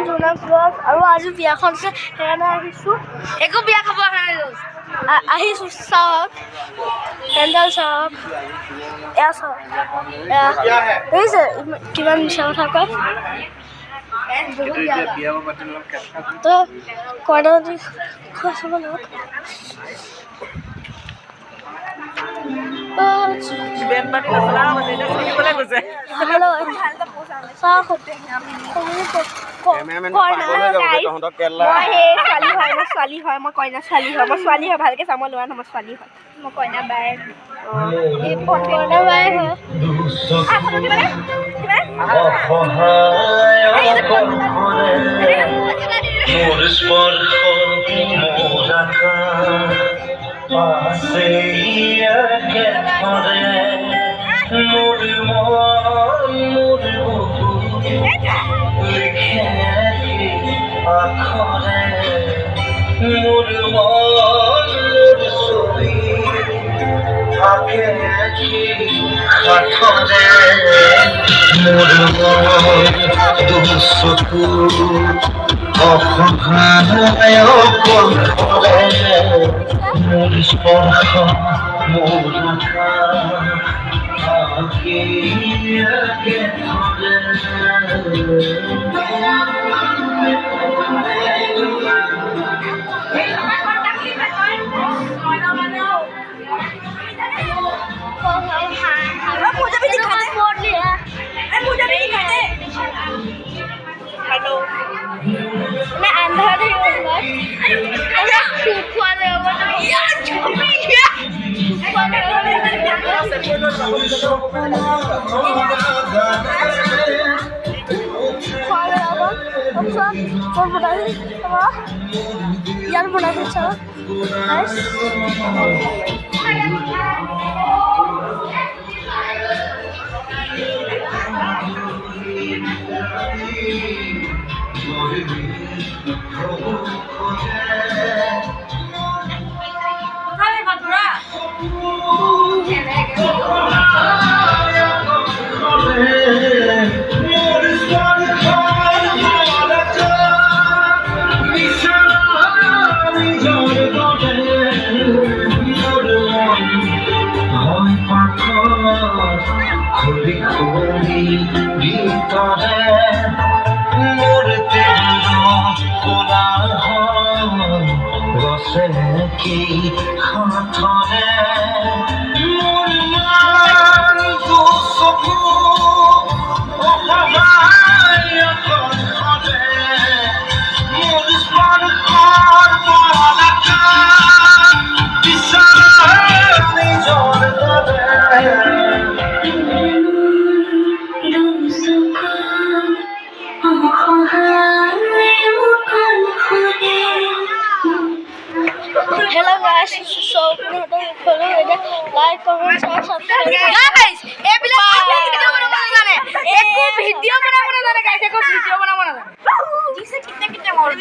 জোনাক ব্লগ আৰু আজি বিয়াখন আছে সেইকাৰণে আহিছোঁ। একো বিয়া খাব আহিছোঁ। চাওক পেণ্ডেল চাওক, এয়া চাওক, দেখিছে কিমান মিছা কথা কয়। তো কইনা চাব লওক। ছোৱালী হয়, মই কইনা ছোৱালী হয়, মই ছোৱালী হয়, ভালকে চাব লোৱা নহয়, মই ছোৱালী হয়, মই কইনা বাই কইনা বাই হয়। ইয়ার বনাইছে Hello guys, so like, comment, share, subscribe. Guys, ये बिल्कुल वीडियो बनाना है। एक वीडियो बनाना है guys, एक वीडियो बनाना है। जिससे कितने मोड़